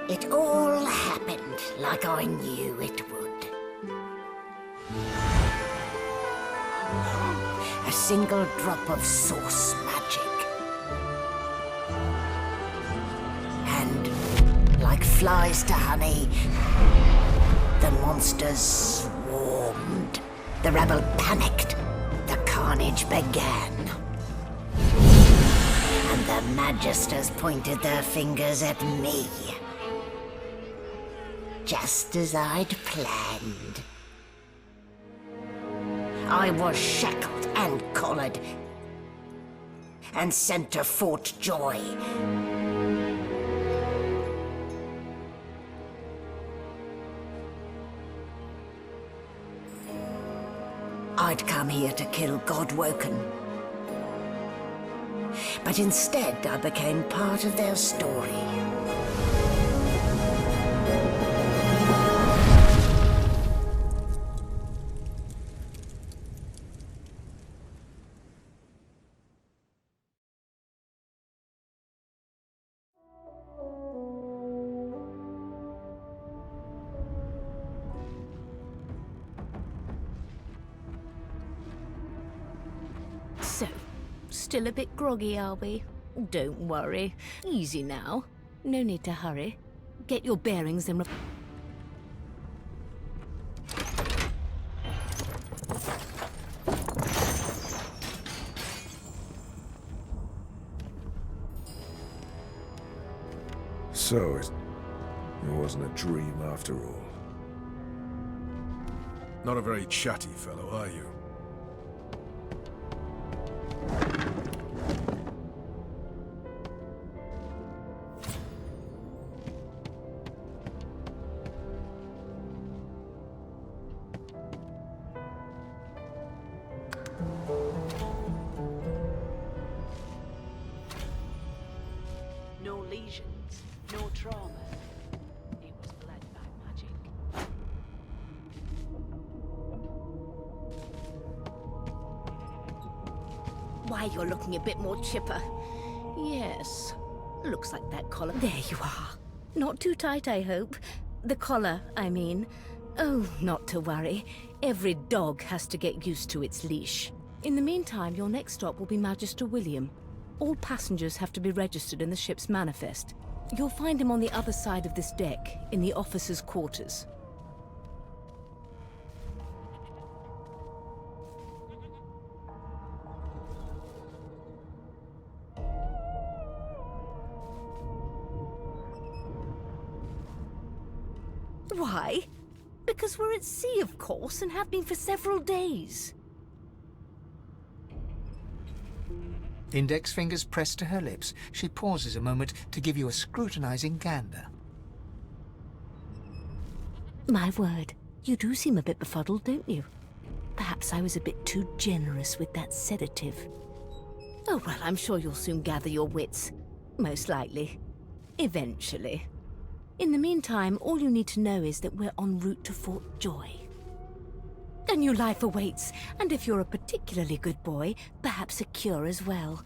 It all happened like I knew it would. A single drop of source magic. And, like flies to honey, the monsters swarmed. The rabble panicked. The carnage began. And the magisters pointed their fingers at me. Just as I'd planned. I was shackled and collared and sent to Fort Joy. I'd come here to kill Godwoken. But instead I became part of their story. So, still a bit groggy, are we? Don't worry. Easy now. No need to hurry. Get your bearings and... So, it wasn't a dream after all. Not a very chatty fellow, are you? why you're looking a bit more chipper. Yes, looks like that collar. There you are. Not too tight, I hope. The collar, I mean. Oh, not to worry. Every dog has to get used to its leash. In the meantime, your next stop will be Magister William. All passengers have to be registered in the ship's manifest. You'll find him on the other side of this deck, in the officers' quarters. Why? Because we're at sea, of course, and have been for several days. Index fingers pressed to her lips, she pauses a moment to give you a scrutinizing gander. My word, you do seem a bit befuddled, don't you? Perhaps I was a bit too generous with that sedative. Oh, well, I'm sure you'll soon gather your wits. Most likely. Eventually. In the meantime, all you need to know is that we're en route to Fort Joy. A new life awaits, and if you're a particularly good boy, perhaps a cure as well.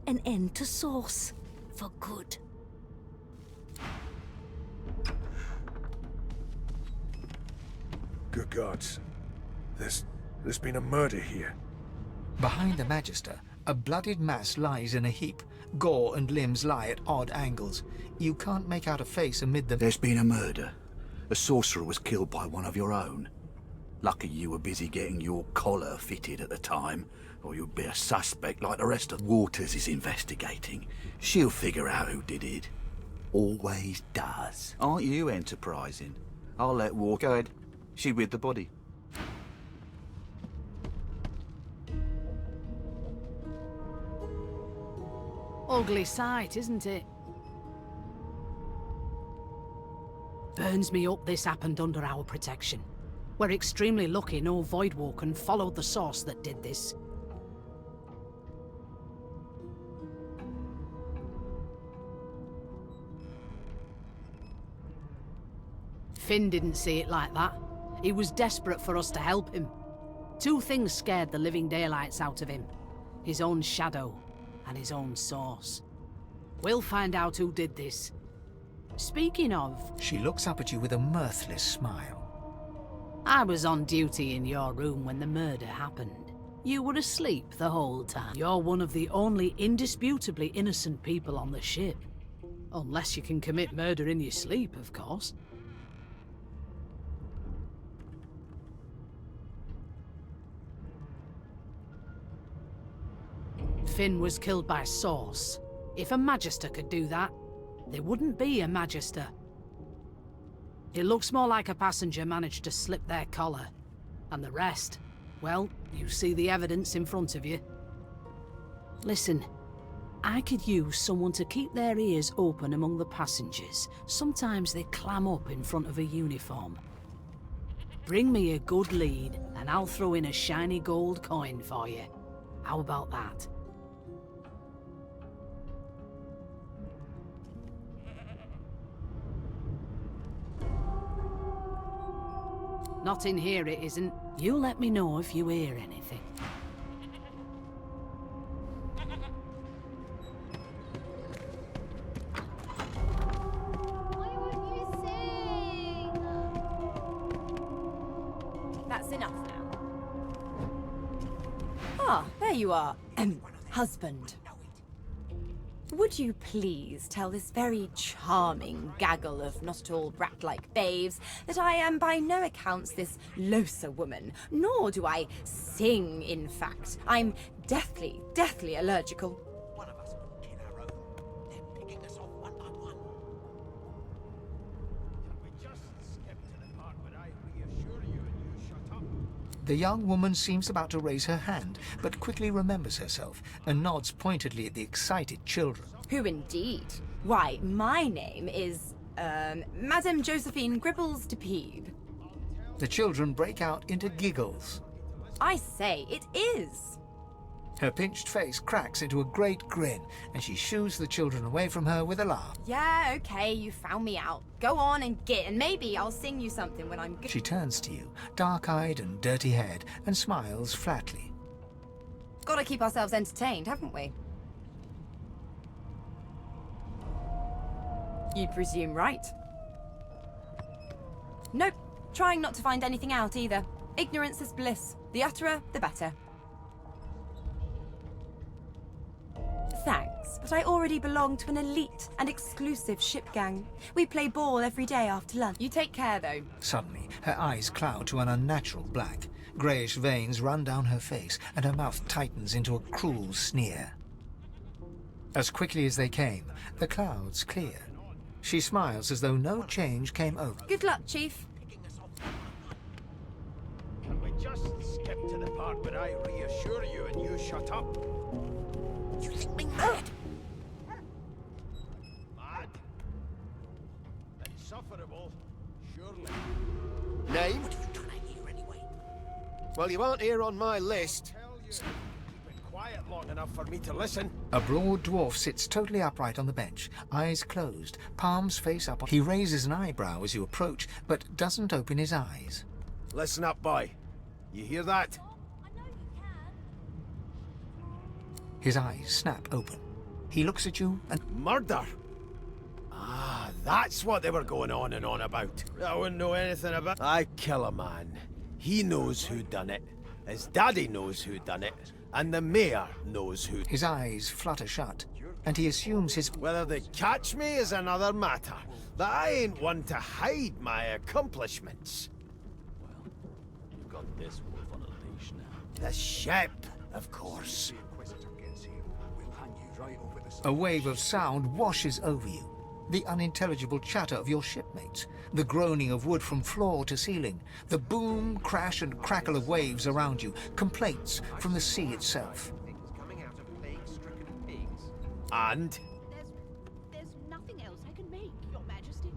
An end to Sauce. For good. Good gods. There's been a murder here. Behind the Magister, a bloodied mass lies in a heap. Gore and limbs lie at odd angles. You can't make out a face amid them. There's been a murder. A sorcerer was killed by one of your own. Lucky you were busy getting your collar fitted at the time, or you'd be a suspect like the rest of Waters is investigating. She'll figure out who did it. Always does. Aren't you enterprising? I'll let War go ahead. She with the body. Ugly sight, isn't it? Burns me up this happened under our protection. We're extremely lucky no Voidwalker followed the source that did this. Finn didn't see it like that. He was desperate for us to help him. Two things scared the living daylights out of him. His own shadow and his own source. We'll find out who did this. Speaking of... She looks up at you with a mirthless smile. I was on duty in your room when the murder happened. You were asleep the whole time. You're one of the only indisputably innocent people on the ship. Unless you can commit murder in your sleep, of course. Finn was killed by Source. If a Magister could do that, there wouldn't be a Magister. It looks more like a passenger managed to slip their collar. And the rest, well, you see the evidence in front of you. Listen, I could use someone to keep their ears open among the passengers. Sometimes they clam up in front of a uniform. Bring me a good lead, and I'll throw in a shiny gold coin for you. How about that? Not in here, it isn't. You let me know if you hear anything. Why won't you sing? That's enough now. Ah, there you are. Husband. Would you please tell this very charming gaggle of not-at-all brat-like babes that I am by no accounts this Losa woman, nor do I sing, in fact. I'm deathly, deathly allergical. One of us will kill our own. They're picking us off one by one. Can we just skip to the part where I reassure you and you shut up? The young woman seems about to raise her hand, but quickly remembers herself and nods pointedly at the excited children. Who indeed? Why, my name is, Madame Josephine Gribbles de Peeb. The children break out into giggles. I say, it is. Her pinched face cracks into a great grin, and she shoos the children away from her with a laugh. Yeah, okay, you found me out. Go on and get, and maybe I'll sing you something when I'm good. She turns to you, dark-eyed and dirty-haired, and smiles flatly. Gotta keep ourselves entertained, haven't we? You presume right. Nope. Trying not to find anything out either. Ignorance is bliss. The utterer, the better. Thanks, but I already belong to an elite and exclusive ship gang. We play ball every day after lunch. You take care, though. Suddenly, her eyes cloud to an unnatural black. Greyish veins run down her face, and her mouth tightens into a cruel sneer. As quickly as they came, the clouds clear. She smiles as though no change came over. Good luck, Chief. Can we just skip to the part where I reassure you and you shut up? You think me mad? Mad? Insufferable, surely. Name? What are you trying to hear anyway? Well, you aren't here on my list. Tell you, keep it quiet long enough for me to listen. A broad dwarf sits totally upright on the bench, eyes closed, palms face up. He raises an eyebrow as you approach, but doesn't open his eyes. Listen up, boy. You hear that? His eyes snap open. He looks at you and... Murder? Ah, that's what they were going on and on about. I wouldn't know anything about... I kill a man. He knows who done it. His daddy knows who done it. And the mayor knows who... His eyes flutter shut, and he assumes his... Whether they catch me is another matter. But I ain't one to hide my accomplishments. Well, you've got this wolf on a leash now. The ship, of course. A wave of sound washes over you. The unintelligible chatter of your shipmates, the groaning of wood from floor to ceiling, the boom, crash and crackle of waves around you, complaints from the sea itself. And? There's nothing else I can make, Your Majesty.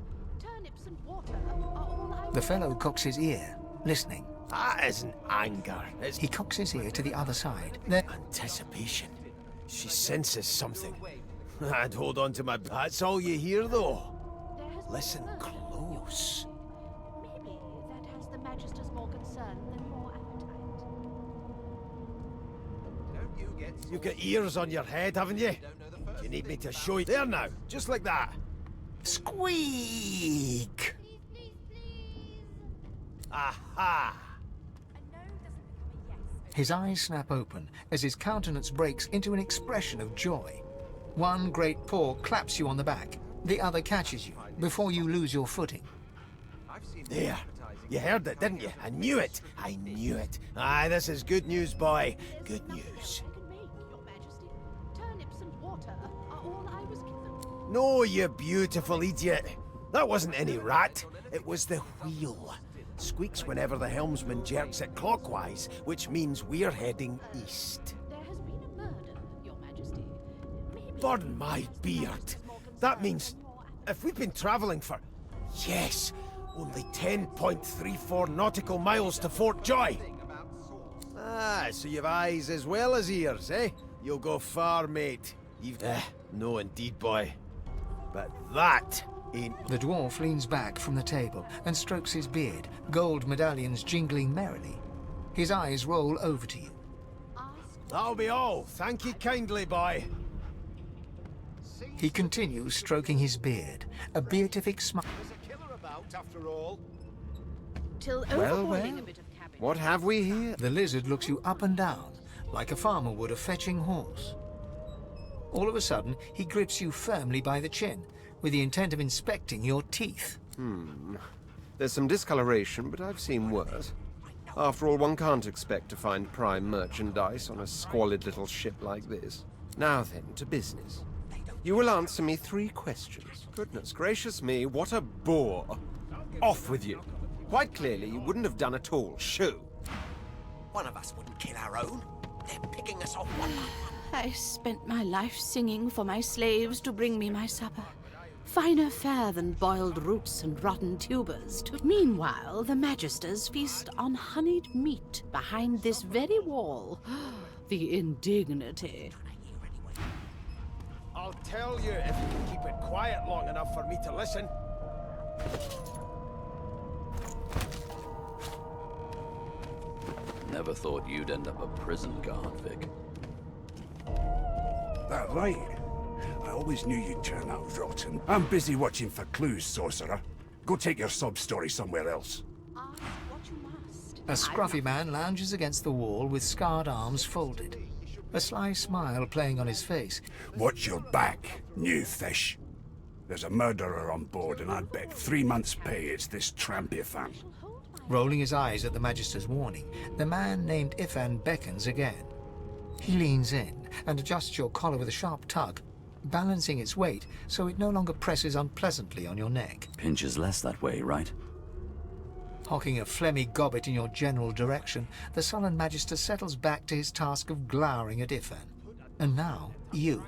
Turnips and water are all I... The fellow cocks his ear, listening. That isn't anger. It's He cocks his ear to the other side. Then anticipation. She senses something. I'd hold on to my... That's all you hear, though. Listen close. Maybe that has the Magister's more concern than more appetite. You've got ears on your head, haven't you? You need me to show you? There now, just like that. squeak! Aha! His eyes snap open as his countenance breaks into an expression of joy. One great paw claps you on the back. The other catches you before you lose your footing. There. You heard it, didn't you? I knew it. I knew it. Aye, this is good news, boy. Good news. I can make, Your Majesty. Turnips and water are all I was given. No, you beautiful idiot. That wasn't any rat. It was the wheel. Squeaks whenever the helmsman jerks it clockwise, which means we're heading east. There has been a murder, Your Majesty. Maybe Burn my beard. That means if we've been travelling for, yes, only 10.34 nautical miles to Fort Joy. Ah, so you've eyes as well as ears, eh? You'll go far, mate. No indeed, boy. But that ain't... The dwarf leans back from the table and strokes his beard, gold medallions jingling merrily. His eyes roll over to you. That'll be all. Thank you kindly, boy. He continues stroking his beard, a beatific smile. There's a killer about, after all. till Well, overhauling well. a bit of cabbage. What have we here? The lizard looks you up and down, like a farmer would a fetching horse. All of a sudden, he grips you firmly by the chin, with the intent of inspecting your teeth. There's some discoloration, but I've seen worse. After all, one can't expect to find prime merchandise on a squalid little ship like this. Now then, to business. You will answer me 3 questions. Goodness gracious me, what a bore. Off with you. Quite clearly, you wouldn't have done at all. Shoo. One of us wouldn't kill our own. They're picking us off one by one. I spent my life singing for my slaves to bring me my supper. Finer fare than boiled roots and rotten tubers. Meanwhile, the Magisters feast on honeyed meat behind this very wall. The indignity. I'll tell you if you can keep it quiet long enough for me to listen. Never thought you'd end up a prison guard, Vic. That right. I always knew you'd turn out rotten. I'm busy watching for clues, sorcerer. Go take your sub-story somewhere else. A scruffy man lounges against the wall with scarred arms folded, a sly smile playing on his face. Watch your back, new fish. There's a murderer on board, and I'd bet 3 months' pay it's this tramp Ifan. Rolling his eyes at the Magister's warning, the man named Ifan beckons again. He leans in and adjusts your collar with a sharp tug, balancing its weight so it no longer presses unpleasantly on your neck. Pinches less that way, right? Hocking a phlegmy gobbet in your general direction, the sullen Magister settles back to his task of glowering at Ifan. And now, you.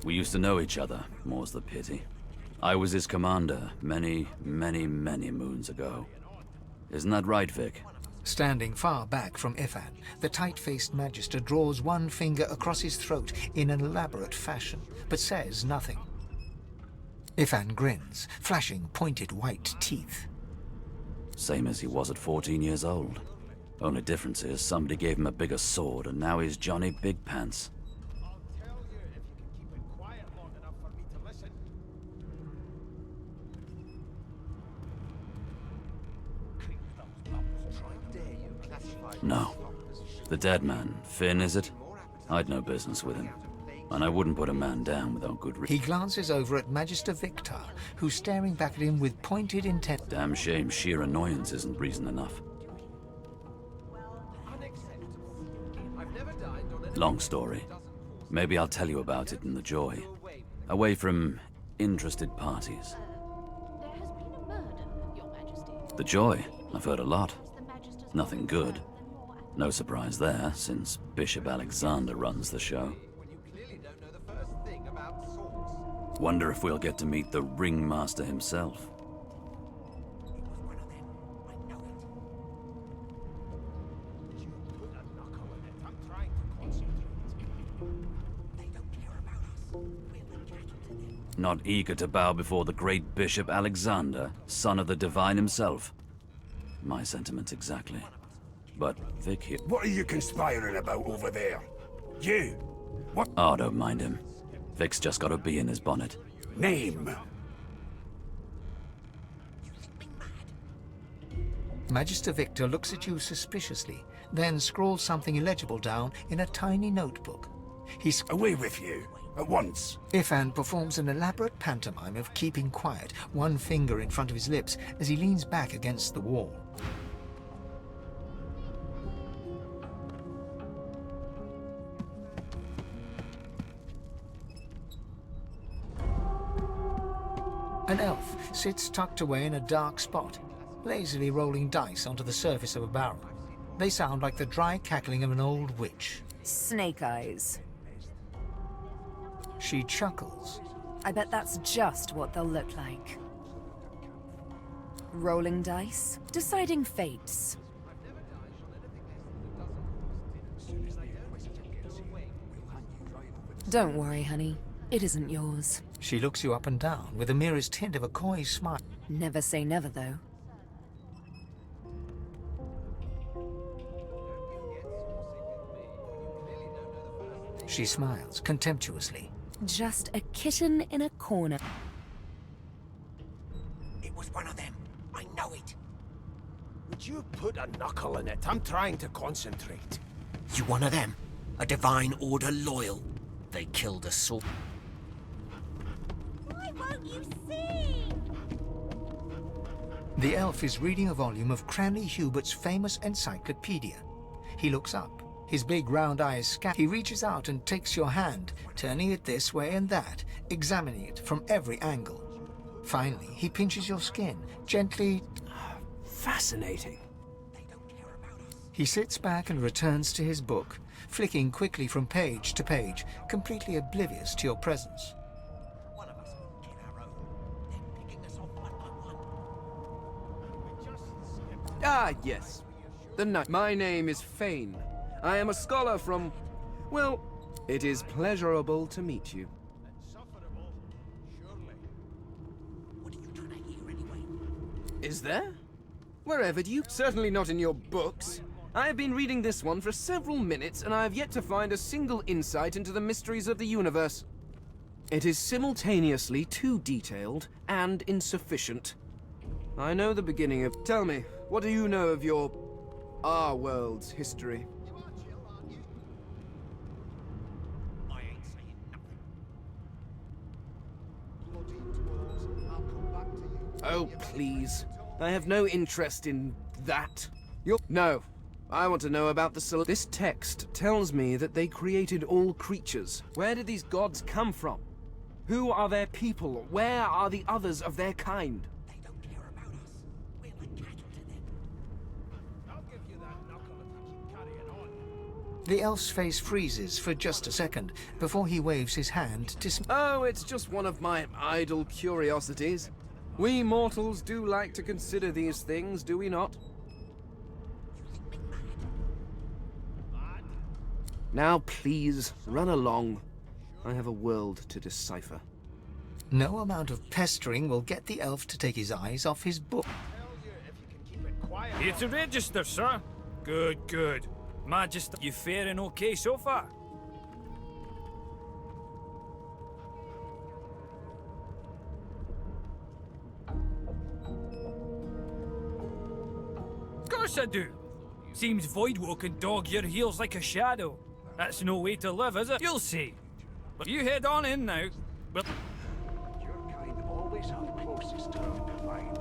We used to know each other, more's the pity. I was his commander many, many, many moons ago. Isn't that right, Vic? Standing far back from Ifan, the tight-faced Magister draws one finger across his throat in an elaborate fashion, but says nothing. Ifan grins, flashing pointed white teeth. Same as he was at 14 years old. Only difference is somebody gave him a bigger sword and now he's Johnny Big Pants. No. The dead man, Finn, is it? I'd no business with him. And I wouldn't put a man down without good reason. He glances over at Magister Victor, who's staring back at him with pointed intent. Damn shame sheer annoyance isn't reason enough. Long story. Maybe I'll tell you about it in the Joy. Away from interested parties. The Joy? I've heard a lot. Nothing good. No surprise there, since Bishop Alexander runs the show. Wonder if we'll get to meet the ringmaster himself. Not eager to bow before the great Bishop Alexander, son of the divine himself. My sentiments exactly. But Vic here... What are you conspiring about over there? You? What? Oh, don't mind him. Vic's just got a bee in his bonnet. Name? Magister Victor looks at you suspiciously, then scrawls something illegible down in a tiny notebook. He's away with you, at once. Ifan performs an elaborate pantomime of keeping quiet, one finger in front of his lips as he leans back against the wall. An elf sits tucked away in a dark spot, lazily rolling dice onto the surface of a barrel. They sound like the dry cackling of an old witch. Snake eyes. She chuckles. I bet that's just what they'll look like. Rolling dice, deciding fates. Don't worry, honey. It isn't yours. She looks you up and down with the merest hint of a coy smile. Never say never, though. She smiles contemptuously. Just a kitten in a corner. It was one of them. I know it. Would you put a knuckle in it? I'm trying to concentrate. You one of them? A divine order loyal? They killed a soul. Why won't you sing? The elf is reading a volume of Cranley Hubert's famous encyclopedia. He looks up, his big round eyes scatter. He reaches out and takes your hand, turning it this way and that, examining it from every angle. Finally, he pinches your skin, gently... Fascinating. He sits back and returns to his book, flicking quickly from page to page, completely oblivious to your presence. Ah, yes. The night. My name is Fane. I am a scholar from... Well, it is pleasurable to meet you. Is there? Wherever do you... Certainly not in your books. I have been reading this one for several minutes, and I have yet to find a single insight into the mysteries of the universe. It is simultaneously too detailed and insufficient. I know the beginning of... Tell me, what do you know of our world's history? Oh, please. I have no interest in that. No. I want to know about the This text tells me that they created all creatures. Where did these gods come from? Who are their people? Where are the others of their kind? They don't care about us. We're like cattle to them. I'll give you that knuckle if you keep carrying on. The elf's face freezes for just a second before he waves his hand to... Oh, it's just one of my idle curiosities. We mortals do like to consider these things, do we not? Now, please, run along. I have a world to decipher. No amount of pestering will get the elf to take his eyes off his book. Here to register, sir. Good, good. Magister, you faring okay so far? Of course I do. Seems Voidwalk can dog your heels like a shadow. That's no way to live, is it? You'll see. But you head on in now. But Your kind always have closest term to mine.